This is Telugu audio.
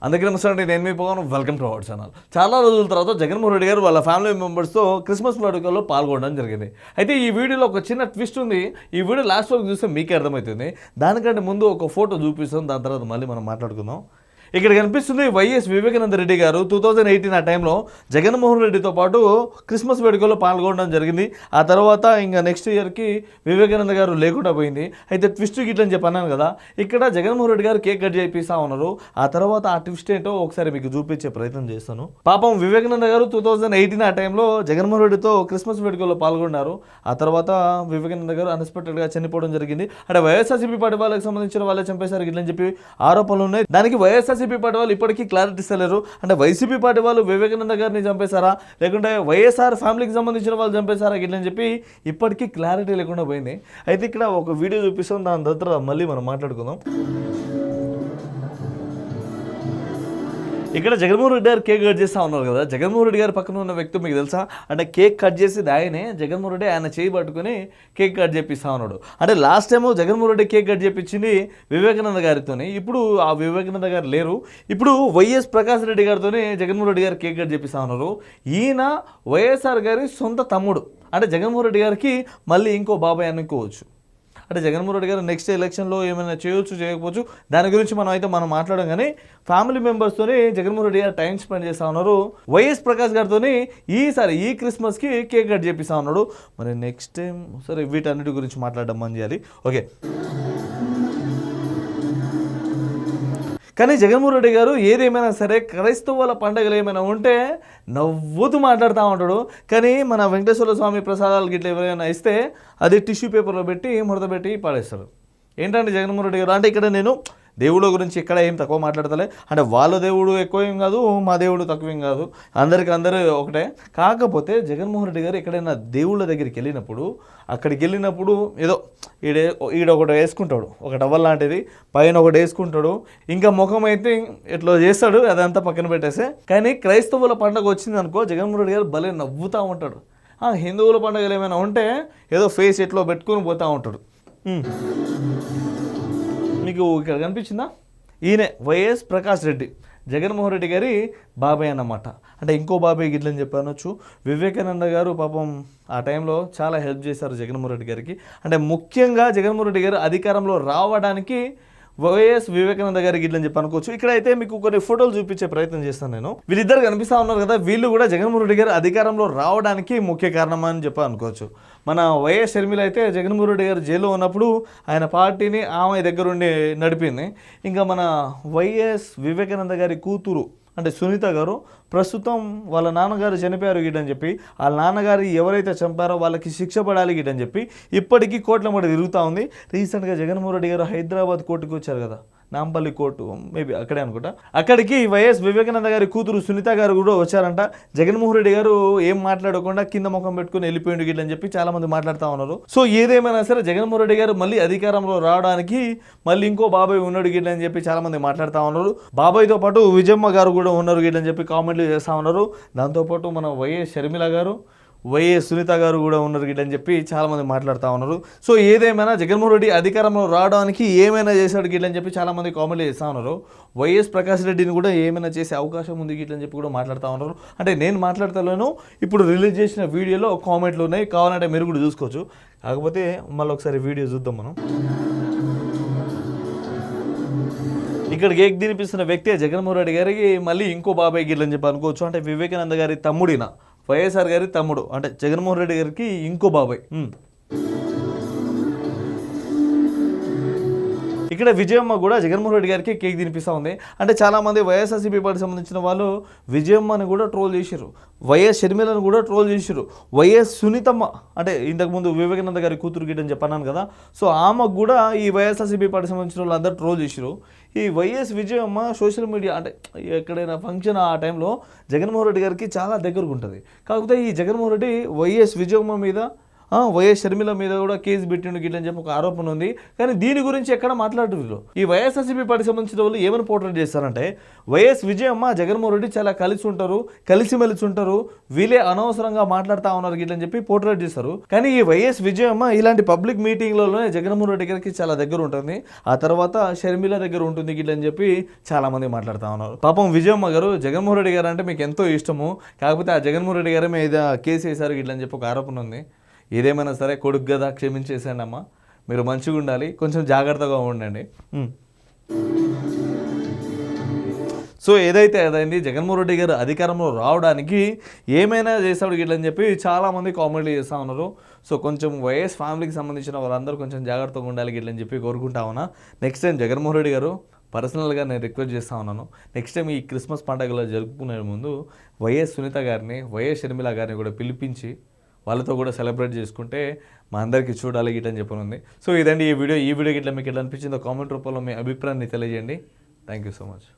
అందుకే నమస్తే, నేను మీ Pavan. Welcome to our channel. చాలా రోజుల తర్వాత జగన్మోహన్ రెడ్డి గారు వాళ్ళ ఫ్యామిలీ మెంబర్స్తో క్రిస్మస్ వేడుకల్లో పాల్గొనడం జరిగింది. అయితే ఈ వీడియోలో ఒక చిన్న ట్విస్ట్ ఉంది. ఈ వీడియో లాస్ట్ వరకు చూస్తే మీకే అర్థమవుతుంది. దానికంటే ముందు ఒక ఫోటో చూపిస్తాం, దాని తర్వాత మళ్ళీ మనం మాట్లాడుకుందాం. ఇక్కడ కనిపిస్తుంది వైఎస్ వివేకానంద రెడ్డి గారు 2018 ఆ టైంలో జగన్మోహన్ రెడ్డితో పాటు క్రిస్మస్ వేడుకల్లో పాల్గొనడం జరిగింది. ఆ తర్వాత ఇంకా నెక్స్ట్ ఇయర్కి వివేకానంద గారు లేకుండా పోయింది. అయితే ట్విస్ట్ గిట్లని చెప్పి అన్నాను కదా, ఇక్కడ జగన్మోహన్ రెడ్డి గారు కేక్ కట్ చేపిస్తా ఉన్నారు. ఆ తర్వాత ఆ ట్విస్ట్ ఏంటో ఒకసారి మీకు చూపించే ప్రయత్నం చేస్తాను. పాపం వివేకానంద గారు 2018 ఆ టైంలో జగన్మోహన్ రెడ్డితో క్రిస్మస్ వేడుకల్లో పాల్గొన్నారు. ఆ తర్వాత వివేకానంద గారు అన్ఎక్స్పెక్టెడ్గా చనిపోవడం జరిగింది. అంటే వైఎస్ఆర్సీపీ పార్టీ వాళ్ళకి సంబంధించిన వాళ్ళే చంపేశారు గిట్లని చెప్పి ఆరోపణలు ఉన్నాయి. దానికి వైఎస్ఆర్సీపీ పార్టీ వాళ్ళు ఇప్పటికీ క్లారిటీ ఇస్తలేరు. అంటే వైసీపీ పార్టీ వాళ్ళు వివేకానంద గారిని చంపేశారా, లేకుంటే వైఎస్ఆర్ ఫ్యామిలీకి సంబంధించిన వాళ్ళు చంపేశారా గిట్లని చెప్పి ఇప్పటికీ క్లారిటీ లేకుండా పోయింది. అయితే ఇక్కడ ఒక వీడియో చూపిస్తాం, దాని తర్వాత మళ్ళీ మనం మాట్లాడుకుందాం. ఇక్కడ జగన్మోహన్ రెడ్డి గారు కేక్ కట్ చేస్తూ ఉన్నారు కదా, జగన్మోహన్ రెడ్డి గారి పక్కన ఉన్న వ్యక్తి మీకు తెలుసా? అంటే కేక్ కట్ చేసేది ఆయనే. జగన్మోహన్ రెడ్డి ఆయన చేయి పట్టుకుని కేక్ కట్ చేపిస్తూ ఉన్నాడు. అంటే last time Jaganmohan Reddy cake cut చేపించింది వివేకానంద గారితోనే. ఇప్పుడు ఆ వివేకానంద గారు లేరు. ఇప్పుడు వైఎస్ ప్రకాష్ రెడ్డి గారితోనే జగన్మోహన్ రెడ్డి గారు కేక్ కట్ చేపిస్తూ ఉన్నారు. ఈయన వైఎస్ఆర్ గారి సొంత తమ్ముడు. అంటే జగన్మోహన్ రెడ్డి గారికి మళ్ళీ ఇంకో బాబాయ్ అనుకోవచ్చు. అంటే జగన్మోహన్ రెడ్డి గారు నెక్స్ట్ ఎలక్షన్లో ఏమైనా చేయొచ్చు చేయకపోవచ్చు, దాని గురించి మనం మాట్లాడడం. కానీ ఫ్యామిలీ మెంబర్స్తోనే జగన్మోహన్ రెడ్డి గారు టైం స్పెండ్ చేస్తూ ఉన్నారు. వైఎస్ ప్రకాష్ గారితోని ఈసారి ఈ క్రిస్మస్కి కేక్ కట్ చేపిస్తూ ఉన్నాడు. మరి నెక్స్ట్ టైం సరే వీటన్నిటి గురించి మాట్లాడడం మనం చేయాలి. ఓకే, కానీ జగన్మోహన్ రెడ్డి గారు ఏదేమైనా సరే క్రైస్తవుల పండుగలు ఏమైనా ఉంటే నవ్వుతూ మాట్లాడుతూ ఉంటాడు. కానీ మన వెంకటేశ్వర స్వామి ప్రసాదాలు గిట్ల ఎవరైనా ఇస్తే అది టిష్యూ పేపర్లో పెట్టి ముడత పెట్టి పాడేస్తారు. ఏంటంటే జగన్మోహన్ రెడ్డి గారు అంటే ఇక్కడ నేను దేవుడు గురించి ఎక్కడ ఏం తక్కువ మాట్లాడతలే. అంటే వాళ్ళ దేవుడు ఎక్కువ ఏం కాదు, మా దేవుడు తక్కువ ఏం కాదు, అందరూ ఒకటే. కాకపోతే జగన్మోహన్ రెడ్డి గారు ఎక్కడైనా దేవుళ్ళ దగ్గరికి వెళ్ళినప్పుడు అక్కడికి వెళ్ళినప్పుడు ఏదో ఈడ ఒకటి వేసుకుంటాడు, ఒక టవల్ లాంటిది పైన ఒకటి వేసుకుంటాడు, ఇంకా ముఖం అయితే ఇట్లా చేస్తాడు, అదంతా పక్కన పెట్టేస్తే. కానీ క్రైస్తవుల పండుగ వచ్చింది అనుకో, జగన్మోహన్ రెడ్డి గారు భలే నవ్వుతూ ఉంటాడు. హిందువుల పండుగలు ఏమైనా ఉంటే ఏదో ఫేస్ ఎట్లో పెట్టుకొని పోతూ ఉంటాడు. మీకు ఇక్కడ కనిపించిందా? ఈయనే వైఎస్ ప్రకాష్ రెడ్డి, జగన్మోహన్ రెడ్డి గారి బాబాయ్ అన్నమాట. అంటే ఇంకో బాబాయ్ గిట్లని చెప్పనొచ్చు. వివేకానంద గారు పాపం ఆ టైంలో చాలా హెల్ప్ చేశారు జగన్మోహన్ రెడ్డి గారికి. అంటే ముఖ్యంగా జగన్మోహన్ రెడ్డి గారు అధికారంలో రావడానికి వైఎస్ వివేకానంద గారి గిట్లని చెప్పి అనుకోవచ్చు. ఇక్కడ అయితే మీకు కొన్ని ఫోటోలు చూపించే ప్రయత్నం చేస్తాను నేను. వీళ్ళిద్దరు కనిపిస్తూ ఉన్నారు కదా, వీళ్ళు కూడా జగన్మోహన్ రెడ్డి గారు అధికారంలో రావడానికి ముఖ్య కారణం అని చెప్పి అనుకోవచ్చు. మన వైఎస్ షర్మిల అయితే జగన్మోహన్ రెడ్డి గారు జైల్లో ఉన్నప్పుడు ఆయన పార్టీని ఆమె దగ్గరుండి నడిపింది. ఇంకా మన వైఎస్ వివేకానంద గారి కూతురు అంటే సునీత గారు ప్రస్తుతం వాళ్ళ నాన్నగారు చనిపోయారు గిటని చెప్పి, వాళ్ళ నాన్నగారు ఎవరైతే చంపారో వాళ్ళకి శిక్ష పడాలి గిటని చెప్పి ఇప్పటికీ కోర్టుల మధ్య తిరుగుతూ ఉంది. రీసెంట్గా జగన్మోహన్ రెడ్డి గారు హైదరాబాద్ కోర్టుకు వచ్చారు కదా, నాంపల్లి కోర్టు మేబీ అక్కడే అనుకుంటా. అక్కడికి వైఎస్ వివేకానంద గారి కూతురు సునీత గారు కూడా వచ్చారంట. జగన్మోహన్ రెడ్డి గారు ఏం మాట్లాడకుండా కింద ముఖం పెట్టుకుని వెళ్ళిపోయిండు గిట్లని చెప్పి చాలా మంది మాట్లాడుతూ ఉన్నారు. సో ఏదేమైనా సరే జగన్మోహన్ రెడ్డి గారు మళ్ళీ అధికారంలో రావడానికి మళ్ళీ ఇంకో బాబాయ్ ఉన్నాడు గిట్లని చెప్పి చాలా మంది మాట్లాడుతూ ఉన్నారు. బాబాయ్తో పాటు విజయమ్మ గారు కూడా ఉన్నారు గిట్లని చెప్పి కామెంట్లు చేస్తూ ఉన్నారు. దాంతోపాటు మన వైఎస్ షర్మిల గారు, వైఎస్ సునీత గారు కూడా ఉన్నారు గిట్లని చెప్పి చాలామంది మాట్లాడుతూ ఉన్నారు. సో ఏదేమైనా జగన్మోహన్ రెడ్డి అధికారంలో రావడానికి ఏమైనా చేశాడు గిట్లని చెప్పి చాలామంది కామెంట్లు చేస్తూ ఉన్నారు. వైఎస్ ప్రకాష్ రెడ్డిని కూడా ఏమైనా చేసే అవకాశం ఉంది గిట్లని చెప్పి కూడా మాట్లాడుతూ ఉన్నారు. అంటే నేను మాట్లాడతాను, ఇప్పుడు రిలీజ్ చేసిన వీడియోలో కామెంట్లు ఉన్నాయి, కావాలంటే మీరు కూడా చూసుకోవచ్చు. కాకపోతే మళ్ళీ ఒకసారి వీడియో చూద్దాం మనం. ఇక్కడ కేక్ తినిపిస్తున్న వ్యక్తి జగన్మోహన్ రెడ్డి గారికి మళ్ళీ ఇంకో బాబాయ్ గిట్లని చెప్పి అనుకోవచ్చు. అంటే వివేకానంద గారి తమ్ముడిన వైఎస్ఆర్ గారి తమ్ముడు, అంటే జగన్మోహన్ రెడ్డి గారికి ఇంకో బాబాయ్. ఇక్కడ విజయమ్మ కూడా జగన్మోహన్ రెడ్డి గారికి కేక్ తినిపిస్తూ ఉంది. అంటే చాలామంది వైఎస్ఆర్సీపీ పార్టీకి సంబంధించిన వాళ్ళు విజయమ్మని కూడా ట్రోల్ చేశారు, వైఎస్ షర్మిలను కూడా ట్రోల్ చేశారు, వైఎస్ సునీతమ్మ అంటే ఇంతకుముందు వివేకానంద గారి కూతురు గిట్టని చెప్పన్నాను కదా, సో ఆమెకు కూడా ఈ వైఎస్ఆర్సీపీ పార్టీకి సంబంధించిన వాళ్ళు అందరూ ట్రోల్ చేశారు. ఈ వైఎస్ విజయమ్మ సోషల్ మీడియా అంటే ఎక్కడైనా ఫంక్షన్ ఆ టైంలో జగన్మోహన్ రెడ్డి గారికి చాలా దగ్గరకు ఉంటుంది. కాకపోతే ఈ జగన్మోహన్ రెడ్డి వైఎస్ విజయమ్మ మీద వైఎస్ షర్మిల మీద కూడా కేసు పెట్టిండు గిట్లని చెప్పి ఒక ఆరోపణ ఉంది. కానీ దీని గురించి ఎక్కడ మాట్లాడుతున్నారు. ఈ వైఎస్ఆర్సీపీ పార్టీకి సంబంధించిన వాళ్ళు ఏమని పోర్ట్రేట్ చేస్తారంటే వైఎస్ విజయమ్మ జగన్మోహన్ రెడ్డి చాలా కలిసి ఉంటారు, కలిసిమెలిసి ఉంటారు, వీళ్ళే అనవసరంగా మాట్లాడుతూ ఉన్నారు గిట్లని చెప్పి పోర్ట్రేట్ చేస్తారు. కానీ ఈ వైఎస్ విజయమ్మ ఇలాంటి పబ్లిక్ మీటింగ్లలోనే జగన్మోహన్ రెడ్డి గారికి చాలా దగ్గర ఉంటుంది, ఆ తర్వాత షర్మిల దగ్గర ఉంటుంది గిట్లని చెప్పి చాలా మంది మాట్లాడుతూ ఉన్నారు. పాపం విజయమ్మ గారు జగన్మోహన్ రెడ్డి గారు అంటే మీకు ఎంతో ఇష్టము, కాకపోతే ఆ జగన్మోహన్ రెడ్డి గారి మీద కేసు వేశారు గిట్లని చెప్పి ఒక ఆరోపణ ఉంది. ఏదేమైనా సరే కొడుకు కదా క్షమించేసాను అమ్మా, మీరు మంచిగా ఉండాలి, కొంచెం జాగ్రత్తగా ఉండండి. సో ఏదైతే అదైంది, జగన్మోహన్ రెడ్డి గారు అధికారంలో రావడానికి ఏమైనా చేస్తాడు గిట్లని చెప్పి చాలామంది కామెంట్లు చేస్తూ ఉన్నారు. సో కొంచెం వైఎస్ ఫ్యామిలీకి సంబంధించిన వాళ్ళందరూ కొంచెం జాగ్రత్తగా ఉండాలి గిట్లని చెప్పి కోరుకుంటా ఉన్నా. నెక్స్ట్ టైం జగన్మోహన్ రెడ్డి గారు పర్సనల్గా నేను రిక్వెస్ట్ చేస్తూ ఉన్నాను, నెక్స్ట్ టైం ఈ క్రిస్మస్ పండుగలో జరుపుకునే ముందు వైఎస్ సునీత గారిని, వైఎస్ షర్మిల గారిని కూడా పిలిపించి వాళ్ళతో కూడా సెలబ్రేట్ చేసుకుంటే మా అందరికీ చూడాలి గిట్లని చెప్పనుంది. సో ఇదండి ఈ వీడియో గిట్ల మీకు ఎట్లా అనిపించిందో కామెంట్ రూపంలో మీ అభిప్రాయాన్ని తెలియజేయండి. Thank you so much.